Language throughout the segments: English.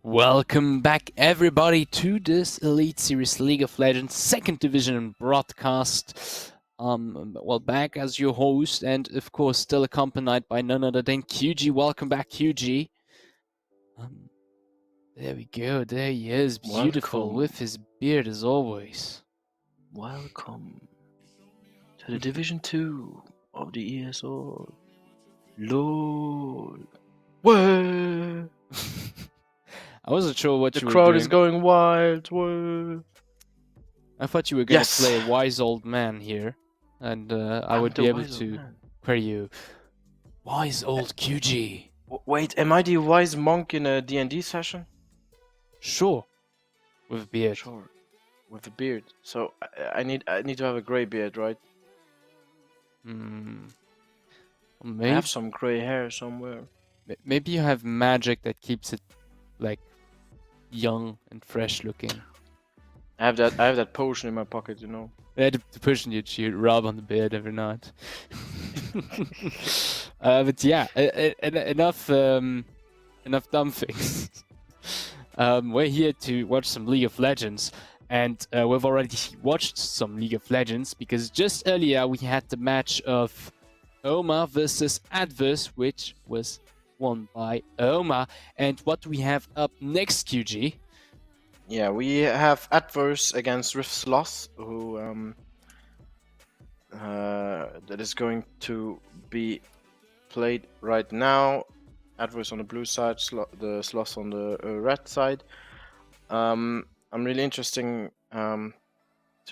Welcome back, everybody, to this Elite Series League of Legends Second Division broadcast. Back as your host, and of course, still accompanied by none other than QG. Welcome back, QG. There we go. There he is, beautiful Welcome. with his beard as always. Welcome to the Division 2 of the ESL. LOL. Whoa! I wasn't sure what The you were crowd is doing. going wild. Whoa! I thought you were gonna Yes! play a wise old man here, and I I'm would the be able wise old to man. query you. Wise old QG. Wait, am I the wise monk in a D&D session? Sure. With a beard. Sure. With a beard. So I need to have a grey beard, right? Hmm. I Maybe, have some grey hair somewhere. maybe you have magic that keeps it like young and fresh looking. I have that potion in my pocket, you know. Yeah, the person you rub on the beard every night. But yeah, enough dumb things. We're here to watch some League of Legends, and we've already watched some League of Legends because just earlier we had the match of Oma versus Adverse, which was won by Oma. And what do we have up next, QG? Yeah, we have Adverse against Rift Sloth, who that is going to be played right now. Adverse on the blue side, the Sloth on the red side. I'm really interesting to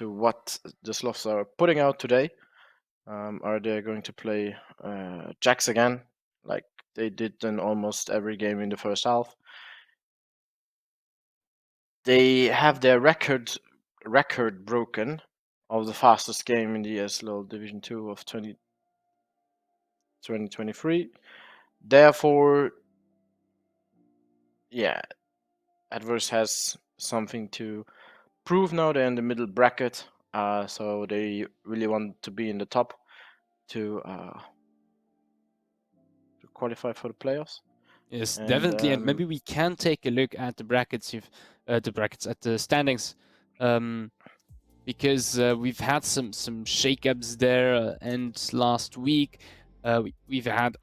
what the Sloths are putting out today. Are they going to play Jax again, like they did in almost every game in the first half? They have their record broken of the fastest game in the ESL Division 2 of 2023. Therefore, yeah, Adverse has something to prove now. They're in the middle bracket, so they really want to be in the top to qualify for the playoffs. Yes, And definitely. And maybe we can take a look at the brackets, at the standings, because we've had some shakeups there. And last week, we've had,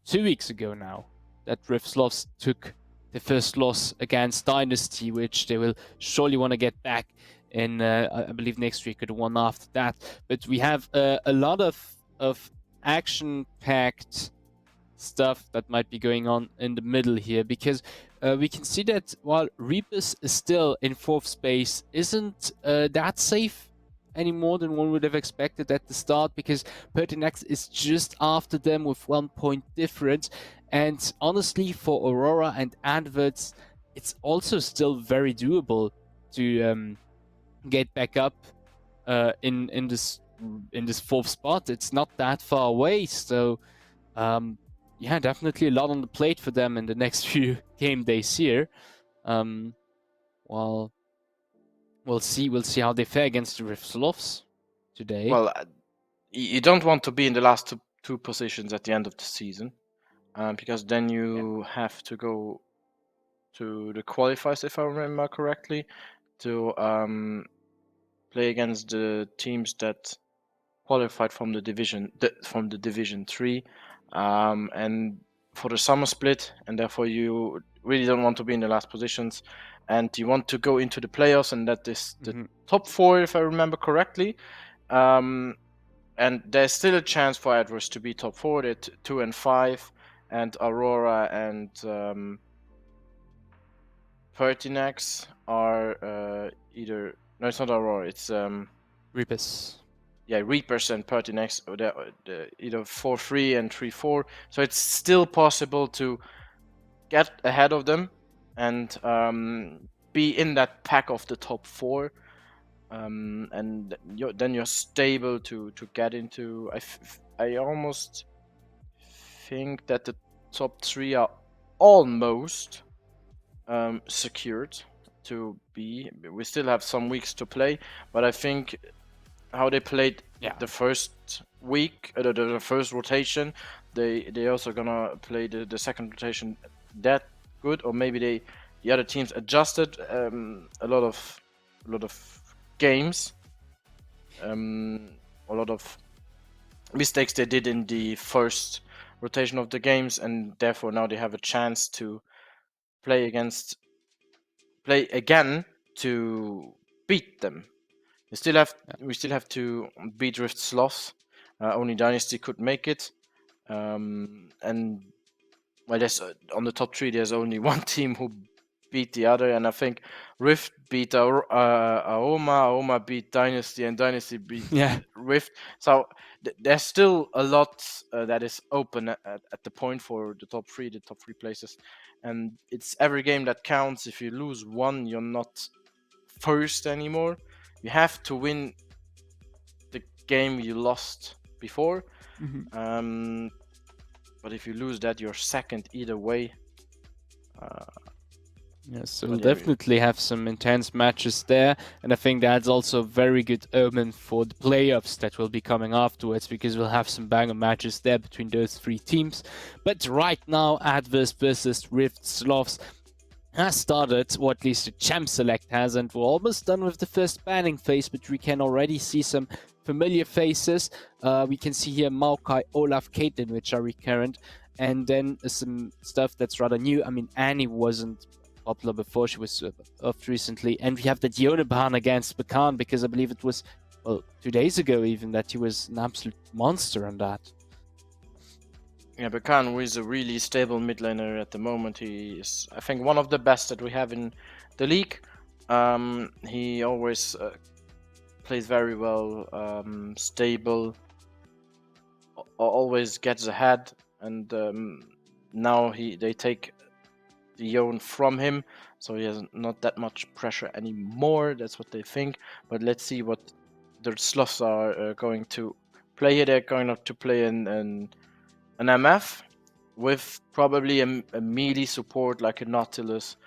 2 weeks ago now, that Rift Sloths took the first loss against Dynasty, which they will surely want to get back in, I believe, next week or the one after that. But we have a lot of action-packed stuff that might be going on in the middle here, because we can see that while Reapers is still in fourth space, isn't that safe any more than one would have expected at the start, because Pertinax is just after them with 1 point difference. And honestly, for Aurora and Adverts, it's also still very doable to get back up in this fourth spot. It's not that far away, so yeah, definitely a lot on the plate for them in the next few game days here. Well, we'll see how they fare against the Rift Sloths today. well, you don't want to be in the last two positions at the end of the season, because then you have to go to the qualifiers, if I remember correctly, to play against the teams that qualified from the division 3, and for the summer split, and therefore you really don't want to be in the last positions, and you want to go into the playoffs, and that is the top 4, if I remember correctly. And there's still a chance for Adverse to be top 4 at 2 and 5, and Aurora and Pertinax are either, no, it's not Aurora, it's Reapers. yeah, Reapers and Pertinax, they're either 4-3 and 3-4. So it's still possible to get ahead of them and be in that pack of the top 4. And then you're stable to get into. I almost think that the top 3 are almost secured to be. We still have some weeks to play, but I think how they played the first week, the first rotation, they also gonna play the second rotation that good, or maybe the other teams adjusted a lot of games, a lot of mistakes they did in the first rotation of the games, and therefore now they have a chance to play again to beat them. We still have to beat Rift Sloths. Only Dynasty could make it, and well, there's on the top 3. There's only one team who beat the other, and I think Rift beat Aoma beat Dynasty, and Dynasty beat Rift. So there's still a lot that is open at the point for the top 3 places, and it's every game that counts. If you lose one, you're not first anymore. You have to win the game you lost before. But if you lose that, you're second either way. Yes, so we'll definitely have some intense matches there, and I think that's also a very good omen for the playoffs that will be coming afterwards, because we'll have some banger matches there between those 3 teams. But right now, Adverse versus Rift Sloths has started, or at least the champ select has, and we're almost done with the first banning phase, but we can already see some familiar faces. We can see here Maokai, Olaf, Caitlyn, which are recurrent, and then some stuff that's rather new. I mean, Annie wasn't popular before, she was off recently, and we have the Dionaban against Bakan, because I believe it was, well, 2 days ago even, that he was an absolute monster on that. Yeah, Bakan, who is a really stable mid laner at the moment. He is, I think, one of the best that we have in the league. He always plays very well, stable, always gets ahead, and now they take the Yone from him, so he has not that much pressure anymore. That's what they think. But let's see what the Sloths are going to play here. They're going to play an MF with probably a melee support like a Nautilus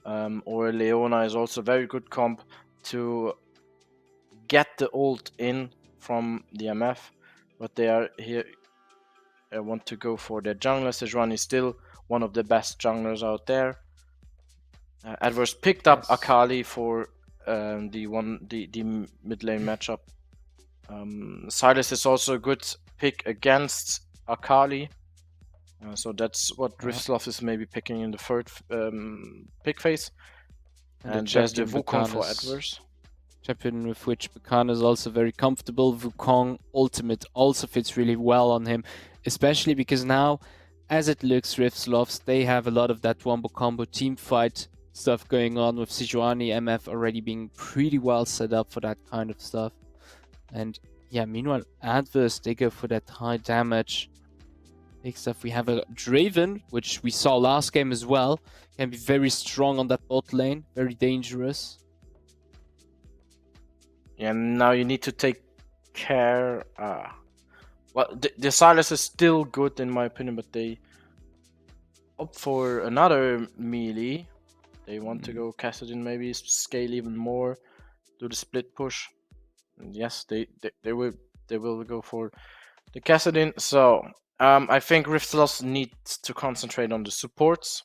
or a Leona is also very good comp to get the ult in from the MF. But they are here. I want to go for their jungler. Sejuani is still one of the best junglers out there. Adverse picked up Akali for the mid lane matchup. Silas is also a good pick against Akali. So that's what Rift Sloth is maybe picking in the third pick phase. And there's the Wukong for Adverse. Champion with which Bakan is also very comfortable. Wukong ultimate also fits really well on him, especially because now, as it looks, Rift Sloths, they have a lot of that wombo combo team fight stuff going on, with Sejuani MF already being pretty well set up for that kind of stuff. And yeah, meanwhile, Adverse, they go for that high damage big stuff. We have a Draven, which we saw last game as well. Can be very strong on that bot lane, very dangerous. Yeah, now you need to take care. Well, the Silas is still good in my opinion, but they opt for another melee. They want to go Kassadin, maybe scale even more, do the split push. And yes, they will go for the Kassadin. So I think Rift Sloths needs to concentrate on the supports.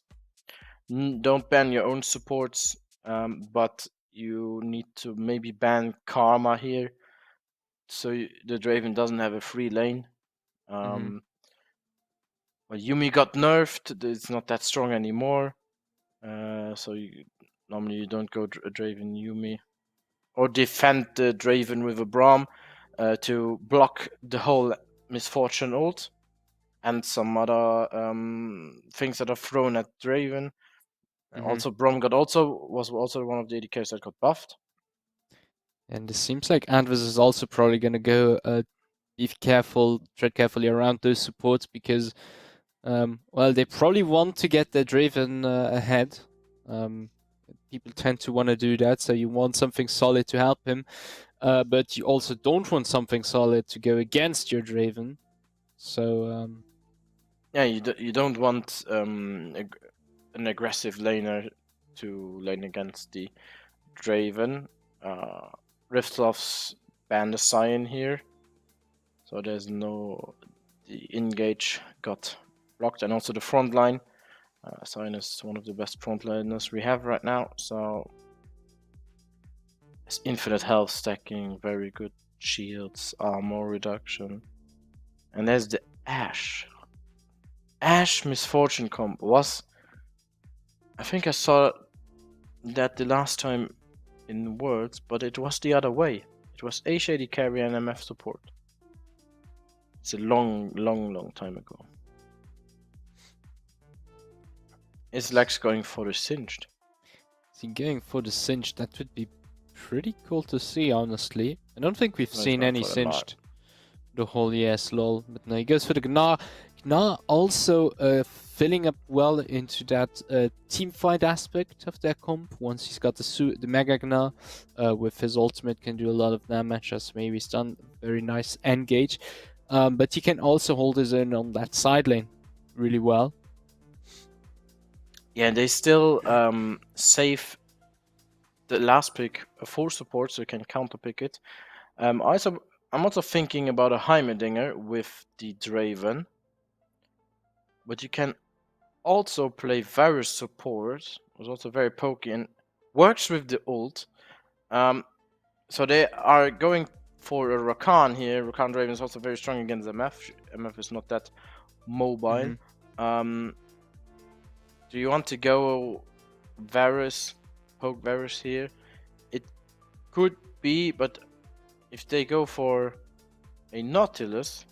Don't ban your own supports, but you need to maybe ban Karma here, so the Draven doesn't have a free lane. Well, Yuumi got nerfed; it's not that strong anymore. So normally you don't go Draven Yuumi, or defend the Draven with a Braum to block the whole Misfortune ult and some other things that are thrown at Draven. Also, Braum was also one of the AD carries that got buffed. And it seems like Adverse is also probably going to go tread carefully around those supports, because, well, they probably want to get their Draven ahead. People tend to want to do that, so you want something solid to help him, but you also don't want something solid to go against your Draven. So yeah, you don't want an aggressive laner to lane against the Draven. Rift Sloths banned the Sion here, so there's no, the engage got blocked, and also the front line Sign is one of the best frontliners we have right now, so it's infinite health stacking, very good shields, armor reduction. And there's the Ash. Ash Misfortune comp was... I think I saw that the last time in Worlds, but it was the other way. It was A Shady carry and MF support. It's a long, long, long time ago. Is Lex going for the Singed? Is he going for the Singed? That would be pretty cool to see, honestly. I don't think we've No, he's seen going any for the Gnar. Singed the whole yes, lol. But no, he goes for the Gnar. Gnar also filling up well into that team fight aspect of their comp. Once he's got the Mega Gnar with his ultimate, can do a lot of damage, as maybe he's done very nice engage. But he can also hold his own on that side lane really well. Yeah, they still save the last pick for support, so you can counter pick it. I'm also thinking about a Heimerdinger with the Draven, but you can also play Varus support, who's also very pokey and works with the ult. So they are going for a Rakan here. Rakan Draven is also very strong against MF. MF is not that mobile. Do you want to go Varus, poke Varus here? It could be, but if they go for a Nautilus,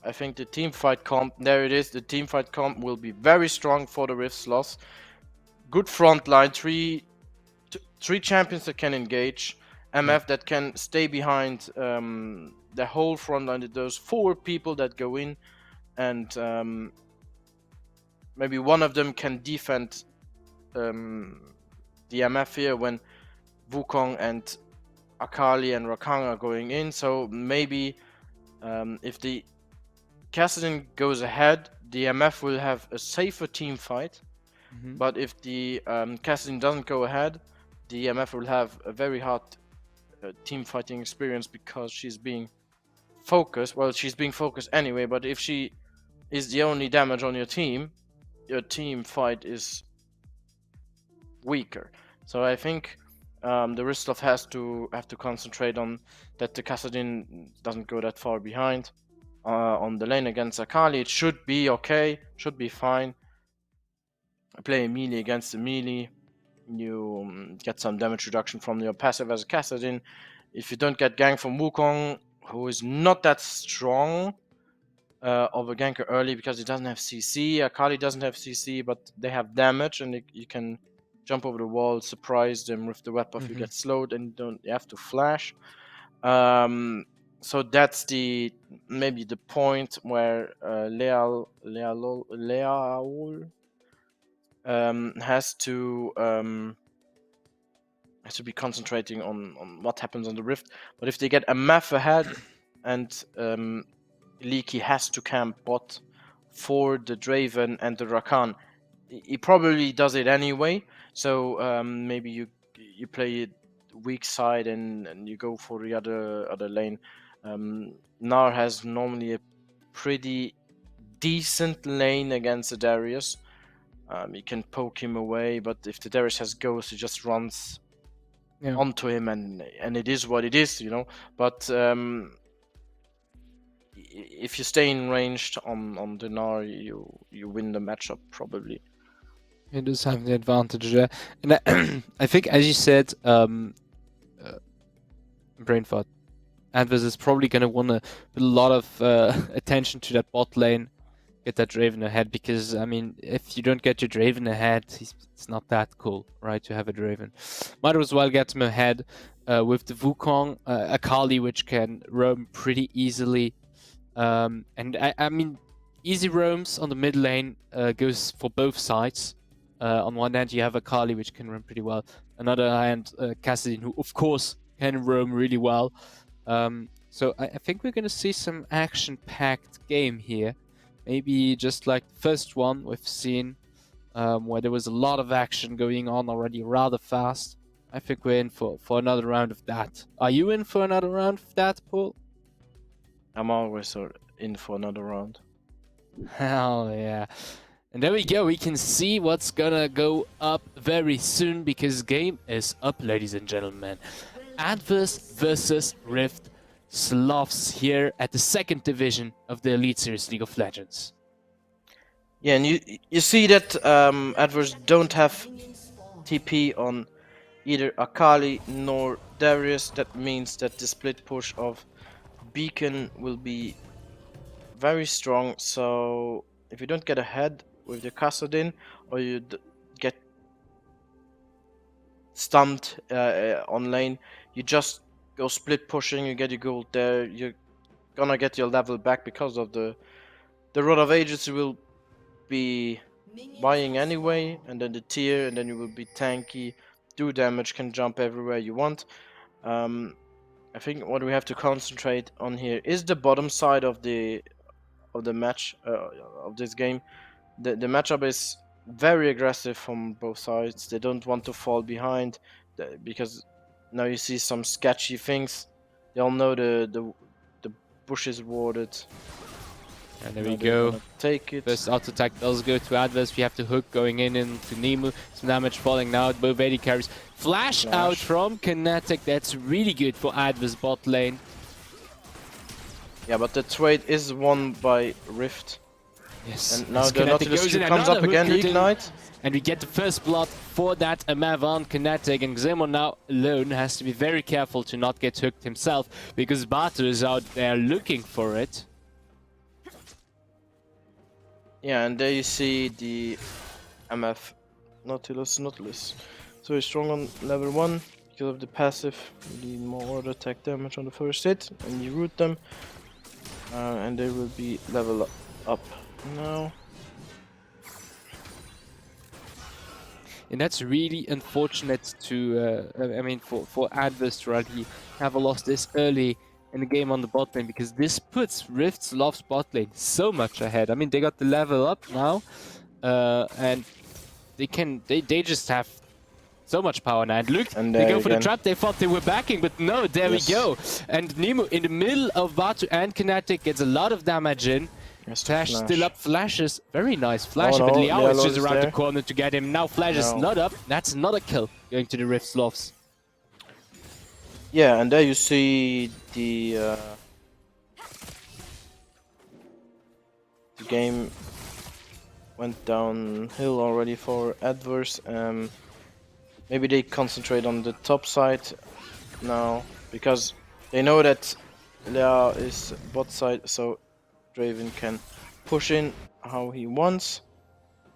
I think the team fight comp, there it is, the team fight comp will be very strong for the Rift Sloths. Good front line, three champions that can engage, MF that can stay behind the whole front line. There's 4 people that go in, and maybe one of them can defend the MF here when Wukong and Akali and Rakan are going in. So maybe if the Kassadin goes ahead, the MF will have a safer team fight. But if the Kassadin doesn't go ahead, the MF will have a very hard team fighting experience because she's being focused. Well, she's being focused anyway, but if she is the only damage on your team fight is weaker. So I think the Ristlov have to concentrate on that the Kassadin doesn't go that far behind. On the lane against Akali, it should be okay, should be fine. Play a melee against the melee, you get some damage reduction from your passive as a Kassadin. If you don't get gank from Wukong, who is not that strong of a ganker early because he doesn't have CC, Akali doesn't have CC, but they have damage and you can jump over the wall, surprise them with the web buff, you get slowed and you have to flash. So that's maybe the point where Leal has to be concentrating on what happens on the Rift. But if they get a MF ahead and Leaky has to camp bot for the Draven and the Rakan, he probably does it anyway. So maybe you play it weak side and you go for the other lane. Gnar has normally a pretty decent lane against the Darius. You can poke him away, but if the Darius has ghost, he just runs onto him, and it is what it is, you know. But if you stay in ranged on the Gnar, you win the matchup probably. He does have the advantage there, and I think, as you said, brain fart. Advers is probably going to want to put a lot of attention to that bot lane, get that Draven ahead, because, I mean, if you don't get your Draven ahead, it's not that cool, right, to have a Draven. Might as well get him ahead with the Wukong, Akali, which can roam pretty easily. And I mean, easy roams on the mid lane goes for both sides. On one hand, you have Akali, which can roam pretty well. Another hand, Kassadin, who, of course, can roam really well. So I think we're going to see some action-packed game here. Maybe just like the first one we've seen, where there was a lot of action going on already rather fast. I think we're in for another round of that. Are you in for another round of that, Paul? I'm always in for another round. Hell yeah. And there we go, we can see what's gonna go up very soon because game is up, ladies and gentlemen. Adverse versus Rift Sloths here at the second division of the Elite Series League of Legends. Yeah, and you see that Adverse don't have TP on either Akali nor Darius. That means that the split push of Beacon will be very strong. So if you don't get ahead with the Kassadin, or you get stumped on lane, you just go split pushing, you get your gold there, you're gonna get your level back because of the Rod of Ages you will be buying anyway, and then the tier, and then you will be tanky, do damage, can jump everywhere you want. I think what we have to concentrate on here is the bottom side of the match of this game. The matchup is very aggressive from both sides. They don't want to fall behind because now you see some sketchy things. They all know the bush is warded. And there Now we they're go. gonna take it. First auto attack does go to Adverse. We have to hook going into Nemu. Some damage falling now. Both AD carries. Flash out from Kinetic. That's really good for Adverse bot lane. Yeah, but the trade is won by Rift. Yes. And now as the Nautilus Q comes up again, Ignite. And we get the first blood for that Mavan Kinetic. And Xemon now alone has to be very careful to not get hooked himself because Batu is out there looking for it. Yeah, and there you see the MF Nautilus. So he's strong on level 1 because of the passive. You need more auto attack damage on the first hit, and you root them. And they will be level up now. And that's really unfortunate to, I mean, for Adverse to already have lost this early in the game on the bot lane, because this puts Rift Sloths bot lane so much ahead. I mean, they got the level up now, and they just have so much power now. And look, And they go for again. the trap. They thought they were backing, but no, there we go. And Nemo in the middle of Batu and Kinetic gets a lot of damage in. Flash still up, flashes. Very nice flash, but Liao is just around the corner to get him. Now Flash is not up. That's not a kill going to the Rift Sloths. Yeah, and there you see the game went downhill already for Adverse. Maybe they concentrate on the top side now because they know that Liao is bot side, so Draven can push in how he wants.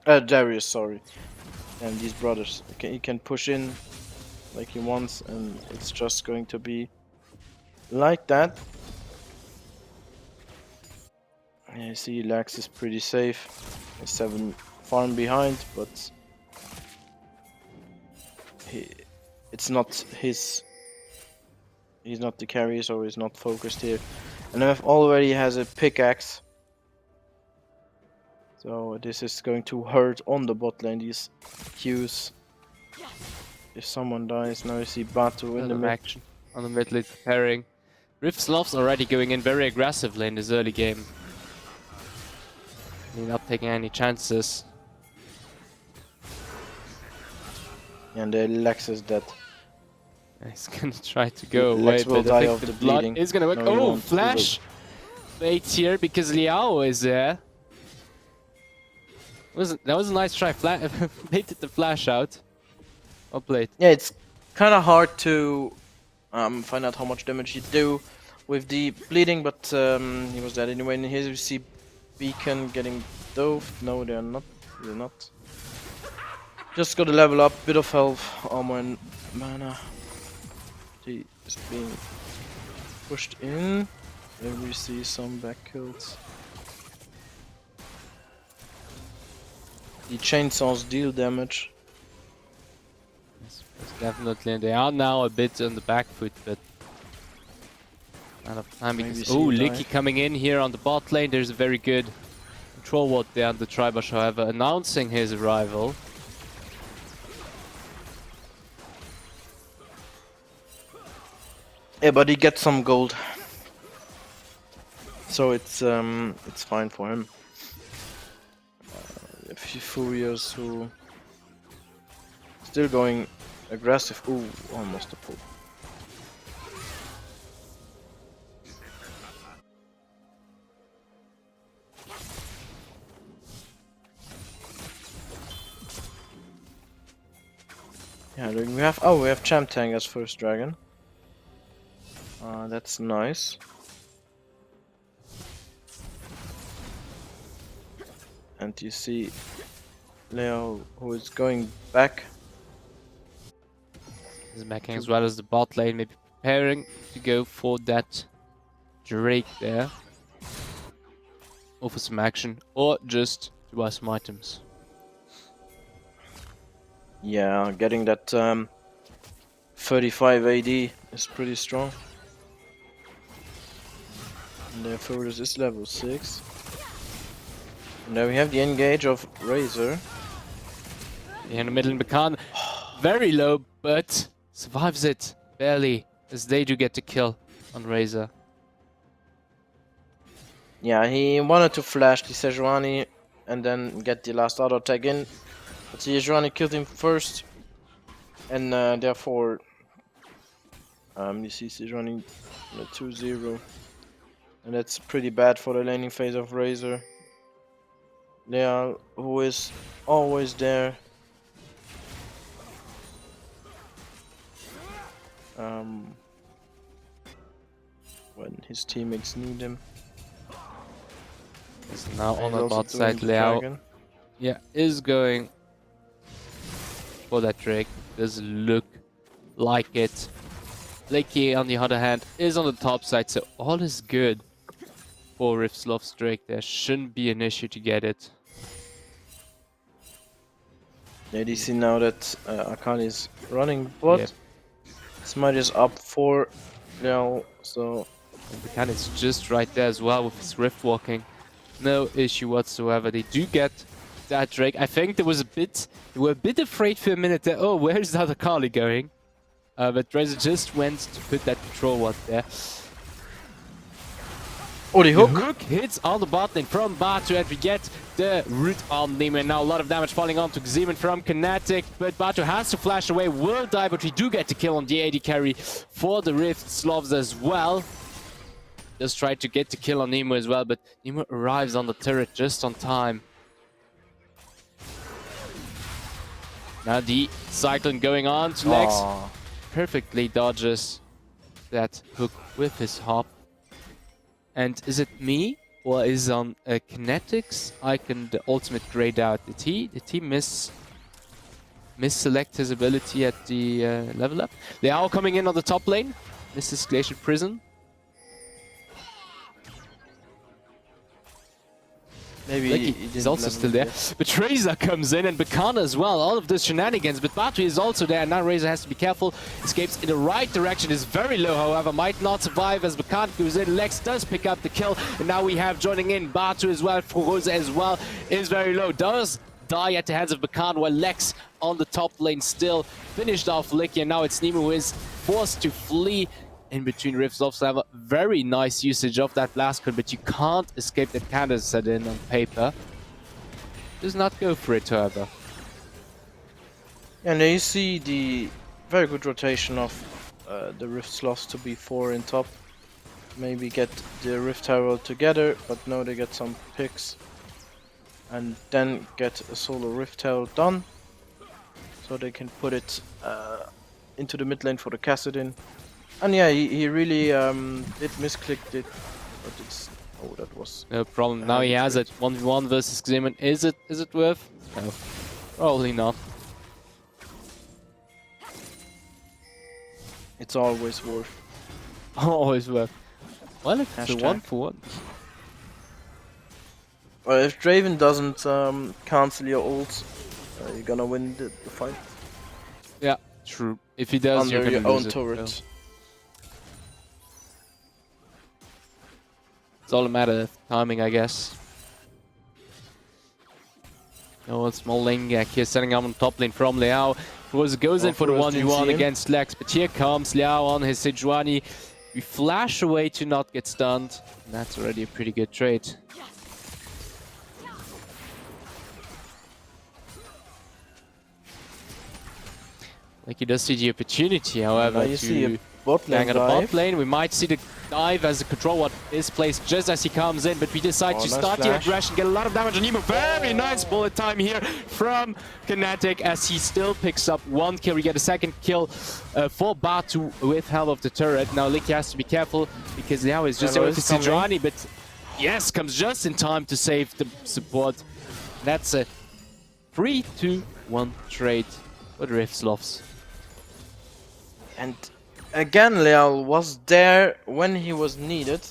Darius, sorry. And these brothers, he can push in like he wants, and it's just going to be like that. Yeah, you see Lax is pretty safe. He's 7 farm behind, but it's not his. He's not the carry, so he's not focused here. And MF already has a pickaxe, so this is going to hurt on the bot lane. These Qs. If someone dies, now you see Batu in the mid. Action on the mid lane preparing. Rift Sloths already going in very aggressively in this early game. They're not taking any chances. And the Lex is dead. He's gonna try to go Lex away, will but I die think of the the blood bleeding. is gonna work. No, he Oh, won't. Flash! Bait here because Liao is there. That was a nice try. Baited the Flash out. Well played. Yeah, it's kind of hard to find out how much damage you do with the bleeding, but he was dead anyway. And here you see Beacon getting doved. No, they're not. They're not. Just got to level up, bit of health, armor, and mana. He is being pushed in. There we see some back kills. The chainsaws deal damage. Yes, definitely. They are now a bit on the back foot, but out of time because Licky coming in here on the bot lane. There's a very good control ward there on the Tribush, however, announcing his arrival. Yeah, but he gets some gold, so it's fine for him. Furious who still going aggressive. Ooh, almost a pull. Yeah, look, we have Champ Tank as first dragon. That's nice. And you see Leo who is going back. He's backing as well as the bot lane, maybe preparing to go for that Drake there. Or for some action, or just to buy some items. Yeah, getting that 35 AD is pretty strong. And their Furious is level 6. And there we have the engage of Razor. In the middle, Bakan very low, but survives it barely, as they do get the kill on Razor. Yeah, he wanted to flash the Sejuani and then get the last auto tag in. But Sejuani killed him first. And therefore, you see Sejuani 2-0. And that's pretty bad for the laning phase of Razor. Leal, who is always there. When his teammates need him. Is now on And the also bot doing side, the Liao. dragon. Yeah, is going for that Drake. Does look like it. Lakey, on the other hand, is on the top side, so all is good for Riftsloth's Drake. There shouldn't be an issue to get it. Yeah, you see now that Akali is running bot. Yep. Smite is up for Liao, so And Bakan is just right there as well with his Rift walking. No issue whatsoever. They do get that Drake. I think they were a bit afraid for a minute there. Oh, where's that Akali going? But Razor just went to put that control ward there. oh, the The hook! hook hits on the bot lane from Batu, and we get the root on Nemo. Now a lot of damage falling onto Xemen from Kinetic, but Batu has to flash away, will die, but we do get the kill on the AD carry for the Riftsloths as well. Just tried to get the kill on Nemo as well, but Nemo arrives on the turret just on time. Now the cyclone going on to Lex. Aw. Perfectly dodges that hook with his hop. And is it me, or is on Kinetics icon the ultimate grayed out? Did he misselect his ability at the level up? They are coming in on the top lane. This is Glacial Prison. Maybe Lucky, he he's didn't also level still up there. yet. But Razor comes in and Bakana as well. All of this shenanigans, but Batu is also there. And now Razor has to be careful. Escapes in the right direction. Is very low, however. Might not survive as Bakana goes in. Lex does pick up the kill. And now we have joining in Batu as well. Furosa as well is very low. Does die at the hands of Bakan, while Lex on the top lane still finished off Licky. And now it's Nemo who is forced to flee in between Riftsloths. Have a very nice usage of that blast code, but you can't escape that Candace set in on paper. Does not go for it, however. And then you see the very good rotation of the Riftsloths to be 4 in top. Maybe get the Rift Herald together, but no, they get some picks. And then get a solo Rift Herald done. So they can put it into the mid lane for the Kassadin. And yeah, he really did misclicked it, but it's... Oh, that was... No problem. Now he has it. 1v1 versus Xemen. Is it worth? No. Probably not. It's always worth. Always worth. Well, it's a Hashtag. 1-for-1. Well, if Draven doesn't cancel your ult, you're gonna win the fight. Yeah, true. If he does, Under you're gonna your lose own it. turret. So it's all a matter of timing, I guess. Oh, a small lane gag here, setting up on top lane from Liao. Who goes in for the First 1v1 in. against Lex, but here comes Liao on his Sejuani. We flash away to not get stunned. And that's already a pretty good trade. Like he does see the opportunity, however, Now you see a to bot lane gang at the bot dive. lane. We might see the dive as the control ward is placed just as he comes in, but we decide to Nice start the flash. aggression, get a lot of damage on Nemo. Very nice bullet time here from Kinetic as he still picks up 1 kill. We get a second kill for Batu with help of the turret. Now Licky has to be careful because now he's just Hello able to is see coming. Johnny, but yes, comes just in time to save the support. That's a 3-2-1 trade for the SLOTHS. And again, Leal was there when he was needed.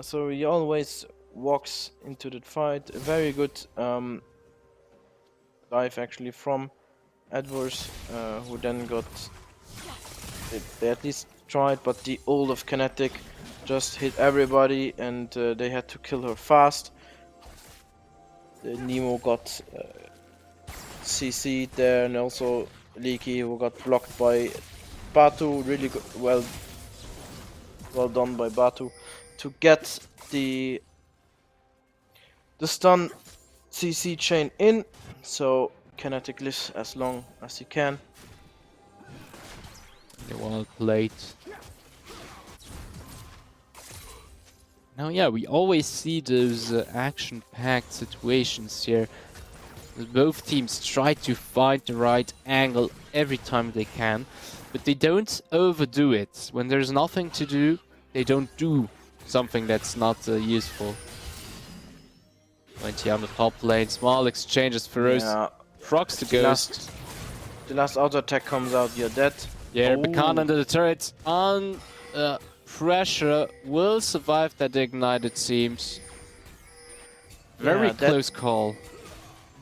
So he always walks into the fight. A very good dive actually from Adverse, who then got... They at least tried, but the ult of Kinetic just hit everybody and they had to kill her fast. Nemo got CC'd there, and also Leaky, who got blocked by Batu. Really good, well done by Batu to get the stun CC chain in, so Kinetic lives as long as he can. Well played. Now, yeah, we always see those action-packed situations here. Both teams try to find the right angle every time they can, but they don't overdo it. When there's nothing to do, they don't do something that's not useful. 20 on the top lane, small exchanges, Feroz procs the ghost. The last auto attack comes out, you're dead. Yeah, Oh. Bakan under the turret on pressure will survive that ignite, it seems. Very Yeah, that- close call.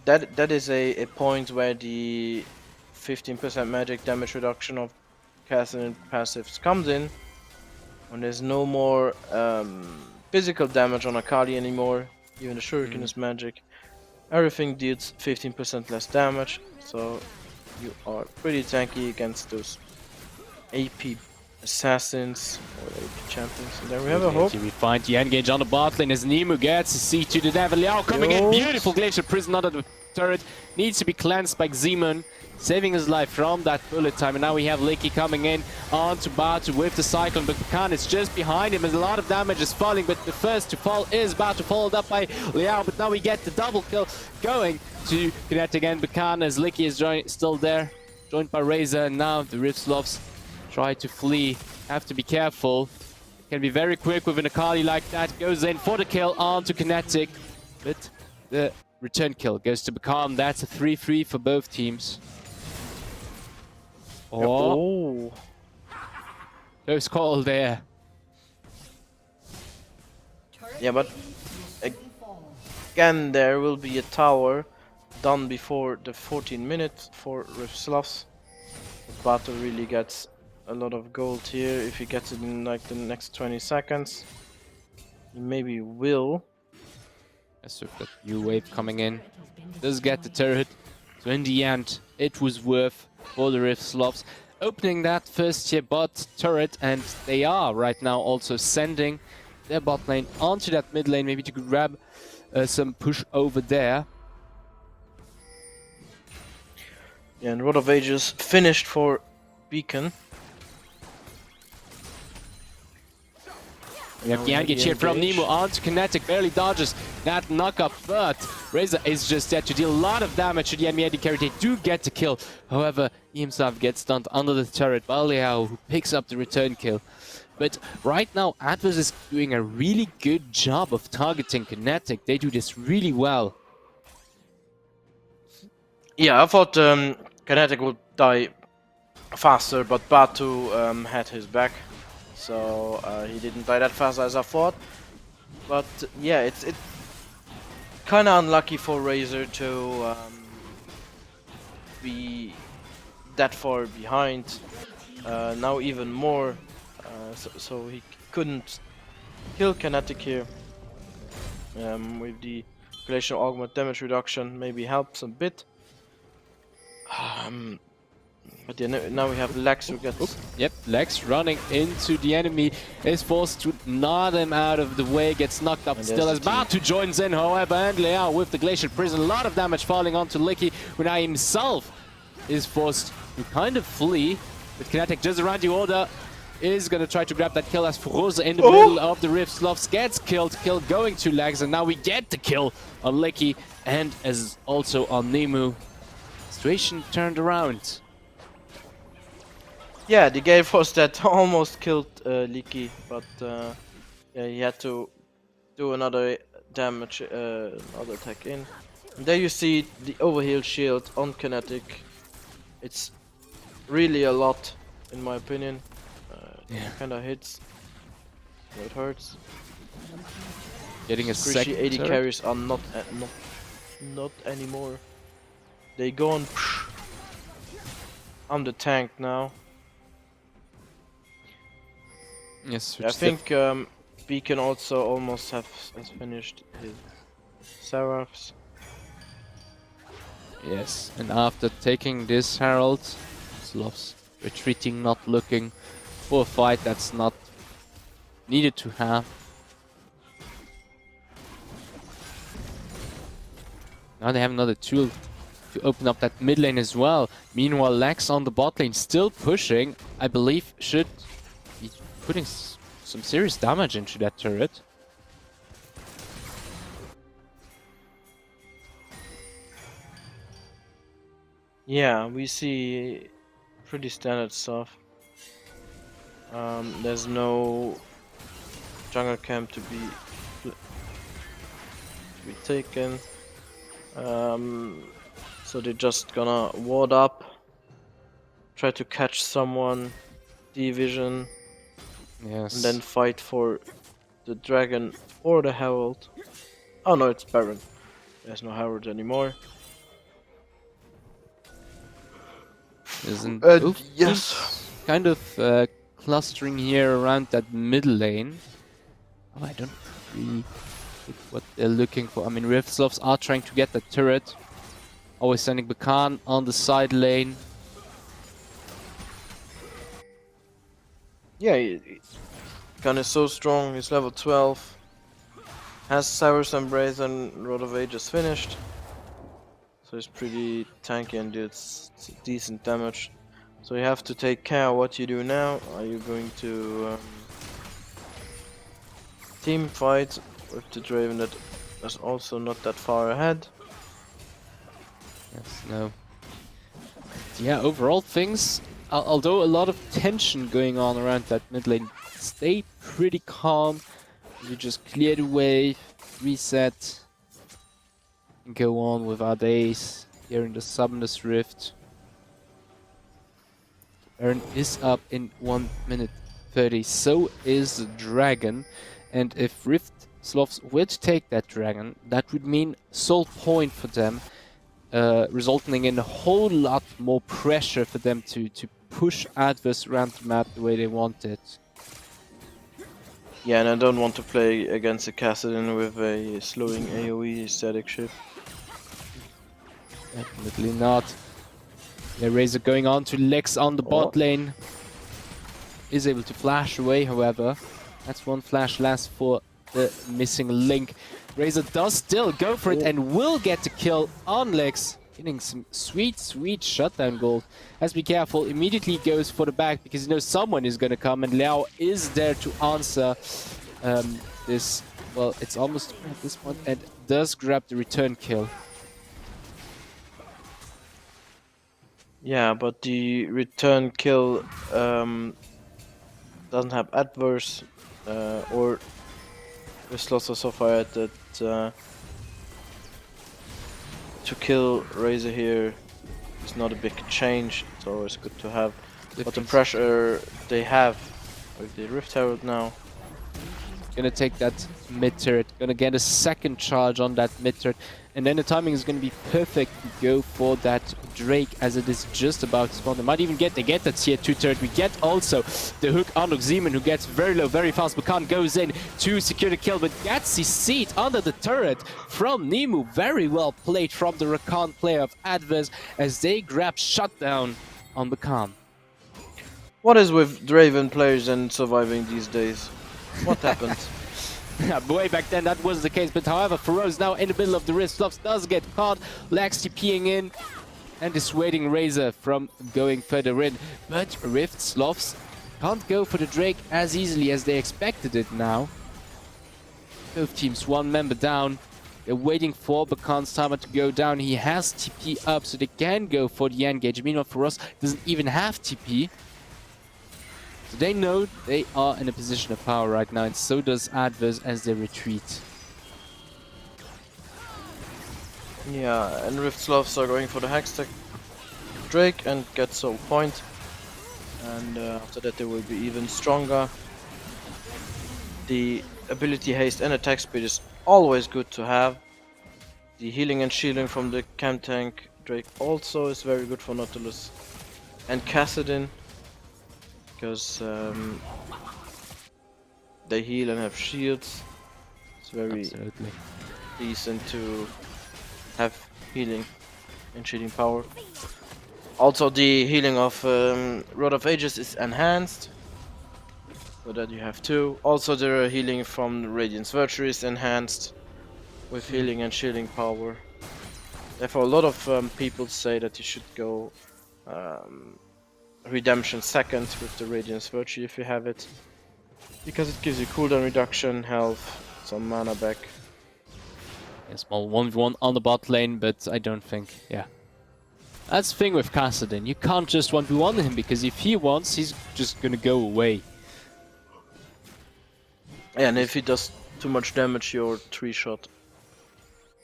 That is a point where the 15% magic damage reduction of casting passives comes in. When there's no more physical damage on Akali anymore, even the shuriken is magic. Everything deals 15% less damage, so you are pretty tanky against those AP assassins or AP champions. And there we have a hope. We find the engage on the bot lane as Nemu gets a C to the devil. Liao coming in, beautiful glacier prison under the turret. Needs to be cleansed by Xemon, saving his life from that bullet time. And now we have Licky coming in onto Batu with the cyclone, but Khan is just behind him and a lot of damage is falling, but the first to fall is Batu, followed up by Liao, but now we get the double kill going to Kinetic and Bakan as Licky is still there, joined by Razor, and now the SLOTHS try to flee. Have to be careful. Can be very quick with an Akali like that. Goes in for the kill onto Kinetic, but the return kill goes to Bakan. That's a 3-3 for both teams. Oh, close call there. Yeah, but again, there will be a tower done before the 14 minutes for SLOTHS. Batu really gets a lot of gold here. If he gets it in like the next 20 seconds, he maybe will. As with that new wave coming in, does get the turret. So in the end, it was worth for the SLOTHS opening that first tier bot turret, and they are right now also sending their bot lane onto that mid lane, maybe to grab some push over there. Yeah, and Rod of Ages finished for Beacon. We have the engage here from Nemo onto Kinetic, barely dodges that knock-up, but Razor is just there to deal a lot of damage to the enemy AD carry. They do get the kill, however, he himself gets stunned under the turret by Liao, who picks up the return kill. But right now, Atlas is doing a really good job of targeting Kinetic. They do this really well. Yeah, I thought Kinetic would die faster, but Batu had his back. So he didn't die that fast as I thought. But yeah, it's kind of unlucky for Razor to be that far behind. Now even more, so he couldn't kill Kinetic here. With the Glacial Augment damage reduction, maybe helps a bit. But yeah, now we have Lex who gets... Yep, Lex running into the enemy is forced to nod him out of the way, gets knocked up still as Batu joins in, however, and Liao with the Glacial Prison, a lot of damage falling onto Licky, who now himself is forced to kind of flee. But Kinetic just around the order is gonna try to grab that kill as Froze in the middle of the rift. Sloths gets killed, kill going to Legs, and now we get the kill on Licky and as also on Nemu. Situation turned around. Yeah, the game was that almost killed Leaky, but yeah, he had to do another damage, another attack in. And there you see the overheal shield on Kinetic. It's really a lot, in my opinion. Yeah. Kinda hits. It hurts. Getting a Squishy second 80 turret. carries are not anymore. They gone. I'm the tank now. Yes, I think Beacon also almost has finished his Seraphs. Yes, and after taking this Herald, Sloths retreating, not looking for a fight that's not needed to have. Now they have another tool to open up that mid lane as well. Meanwhile, Lex on the bot lane still pushing, I believe should be putting some serious damage into that turret. Yeah, we see pretty standard stuff. There's no jungle camp to be taken. So they're just gonna ward up, try to catch someone, division, Yes. and then fight for the dragon or the herald. Oh no, it's Baron. There's no herald anymore. Isn't Yes. kind of clustering here around that middle lane. Oh, I don't really get what they're looking for. I mean, Rift Sloths are trying to get the turret. Always sending Bakan on the side lane. Yeah, Gun is so strong. He's level 12. Has Cyrus Embrace and Rod of Ages finished. So he's pretty tanky and it's decent damage. So you have to take care of what you do now. Are you going to team fight with the Draven that is also not that far ahead? Yes, no. Yeah, overall things, although a lot of tension going on around that mid lane, stay pretty calm. You just clear the wave, reset, and go on with our days here in the Summoners Rift. Ern is up in 1 minute 30, so is the Dragon. And if Rift Sloths were to take that Dragon, that would mean soul point for them, resulting in a whole lot more pressure for them to push Adverse around the map the way they want it. Yeah, and I don't want to play against a Kassadin with a slowing AoE static shift. Definitely not. Yeah, Razor going on to Lex on the bot lane. Is able to flash away, however. That's one flash less for the missing Link. Razor does still go for it and will get the kill on Lex. Getting some sweet, sweet shutdown gold. Has to be careful, immediately goes for the back because he knows someone is going to come and Liao is there to answer this. Well, it's almost at this point and does grab the return kill. Yeah, but the return kill doesn't have adverse or the slots are so far at that to kill Razor here is not a big change. It's always good to have. But the pressure they have with the Rift Herald now. Gonna take that mid turret, gonna get a second charge on that mid turret, and then the timing is gonna be perfect to go for that Drake as it is just about to spawn. They might even get that tier 2 turret. We get also the hook on Zeman who gets very low, very fast. Bakan goes in to secure the kill, but gets his seat under the turret from Nemu. Very well played from the Rakan player of Adverse as they grab shutdown on Bakan. What is with Draven players and surviving these days? What happened? Yeah, way back then that was the case, but however, Feroz now in the middle of the rift. Sloths does get caught. Lex TPing in, and dissuading Razor from going further in. But Rift Sloths can't go for the Drake as easily as they expected it now. Both teams, one member down. They're waiting for Bakan's timer to go down. He has TP up, so they can go for the engage. Meanwhile, Feroz doesn't even have TP. So they know they are in a position of power right now, and so does Adverse as they retreat. Yeah, and Rift Sloths are going for the Hextech Drake and get Soul Point. And after that they will be even stronger. The ability haste and attack speed is always good to have. The healing and shielding from the Chem Tank Drake also is very good for Nautilus and Kassadin, because they heal and have shields. It's very Absolutely decent to have healing and shielding power. Also, the healing of Rod of Ages is enhanced, so that you have two. Also, the healing from Radiance Virtue is enhanced with healing and shielding power. Therefore, a lot of people say that you should go Redemption second with the Radiance Virtue if you have it, because it gives you cooldown reduction, health, some mana back. a small 1v1 on the bot lane, but I don't think, yeah. That's the thing with Kassadin. You can't just 1v1 him, because if he wants, he's just gonna go away. Yeah, and if he does too much damage, you're 3-shot.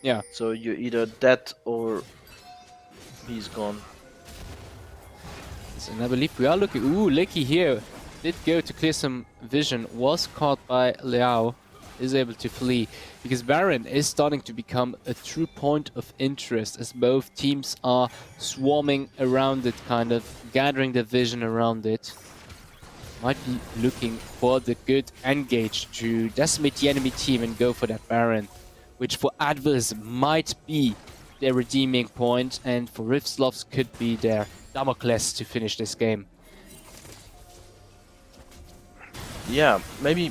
Yeah. So you're either dead or he's gone. And I believe we are looking... Ooh, Licky here did go to clear some vision, was caught by Liao, is able to flee, because Baron is starting to become a true point of interest as both teams are swarming around it, kind of gathering the vision around it. Might be looking for the good engage to decimate the enemy team and go for that Baron, which for Adverse might be their redeeming point, and for Rift Sloths could be their Damocles to finish this game. Yeah, maybe.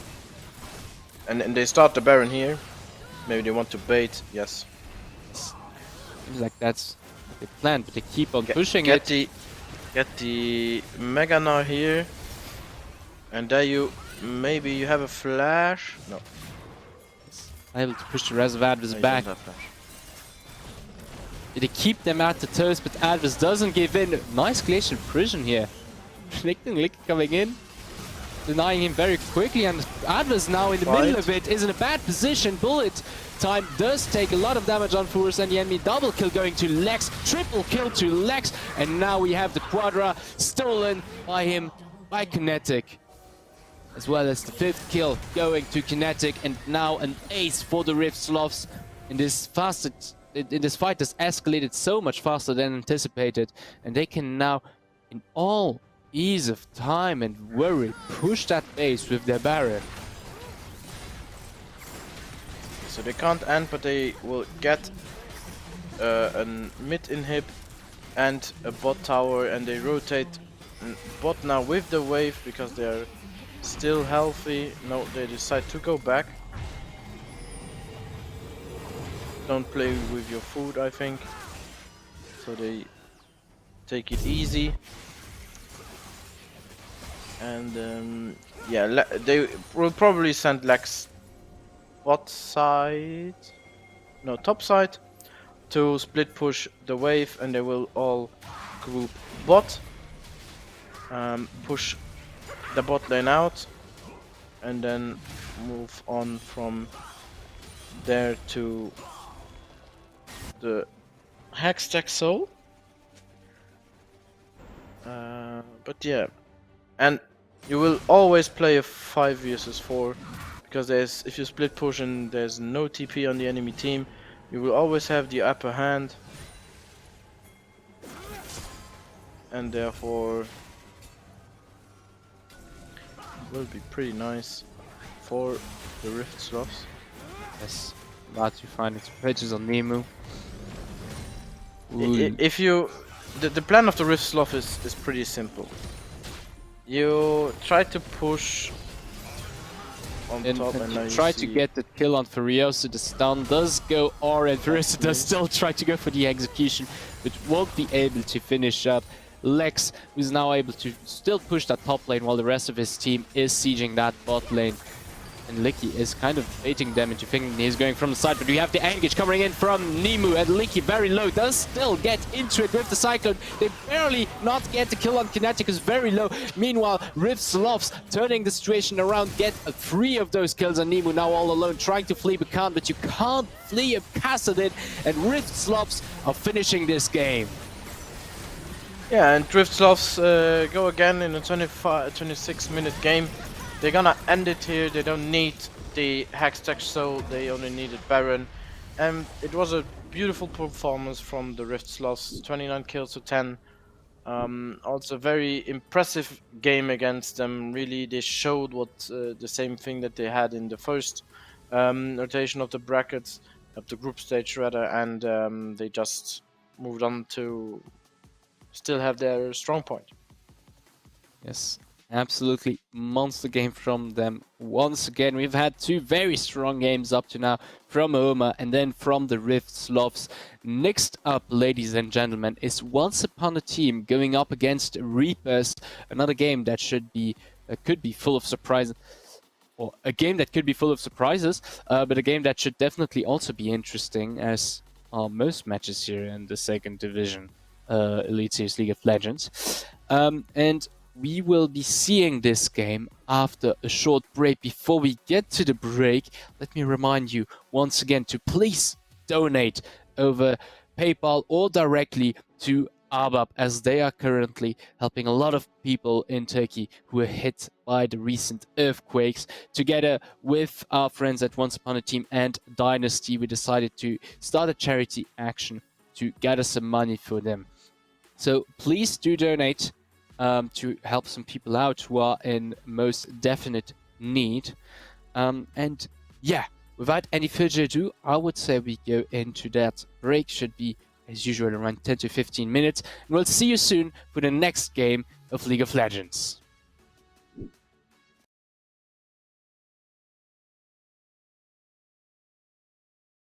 And they start the Baron here. Maybe they want to bait. Yes. Seems like that's what they planned, but they keep on pushing get it. Get the Mega Gnar here. And there you... Maybe you have a flash? No. Able to push the rest of Adverse No, you back. don't have flash. They keep them at the toes, but Adverse doesn't give in. Nice Glacial Prison here. Lick coming in, denying him very quickly, and Adverse now in the middle of it is in a bad position. Bullet time does take a lot of damage on Furus and the enemy. Double kill going to Lex, triple kill to Lex, and now we have the Quadra stolen by him, by Kinetic. As well as the 5th kill going to Kinetic, and now an ace for the Rift Sloths in this fight has escalated so much faster than anticipated, and they can now, in all ease of time and worry, push that base with their Baron. So they can't end, but they will get a mid inhib and a bot tower, and they rotate bot now with the wave because they are still healthy. No, they decide to go back. Don't play with your food, I think. So they take it easy. And yeah, they will probably send Lex bot side, no, top side, to split push the wave, and they will all group bot, push the bot lane out, and then move on from there to the Hextech Soul. But yeah, and you will always play a 5 vs 4, because there's, if you split push and there's no TP on the enemy team, you will always have the upper hand, and therefore will be pretty nice for the Rift Sloths. Yes, about to find its pages on Nemu. If you, the plan of the Rift Sloth is pretty simple. You try to push on top, and now you try to get the kill on Furiosa. The stun does go R, and Furiosa does still try to go for the execution, but won't be able to finish up Lex, who's now able to still push that top lane while the rest of his team is sieging that bot lane. And Licky is kind of baiting them into thinking he's going from the side, but we have the engage coming in from Nemu, and Licky very low, does still get into it with the Cyclone. They barely not get the kill on Kinetic, is very low. Meanwhile, Rift Sloths turning the situation around, get 3 of those kills, and Nemu now all alone, trying to flee, but you can't flee if casted it, and Rift Sloths are finishing this game. Yeah, and Drift Sloths go again in a 26-minute game. They're gonna end it here. They don't need the Hextech Soul, they only needed Baron. And it was a beautiful performance from the Rift Sloths, 29 kills to 10. Also very impressive game against them. Really, they showed what the same thing that they had in the first rotation of the brackets, of the group stage rather, and they just moved on to still have their strong point. Yes, absolutely monster game from them. Once again, we've had 2 very strong games up to now from Oma and then from the Rift Sloths. Next up, ladies and gentlemen, is Once Upon a Team going up against Reapers. Another game that could be full of surprises. Or a game that could be full of surprises, but a game that should definitely also be interesting, as are most matches here in the second division, Elite Series League of Legends. And we will be seeing this game after a short break. Before we get to the break, let me remind you once again to please donate over PayPal or directly to ABAP, as they are currently helping a lot of people in Turkey who were hit by the recent earthquakes. Together with our friends at Once Upon a Team and Dynasty, we decided to start a charity action to gather some money for them. So please do donate to help some people out who are in most definite need. And yeah, without any further ado, I would say we go into that break. Should be, as usual, around 10 to 15 minutes. And we'll see you soon for the next game of League of Legends.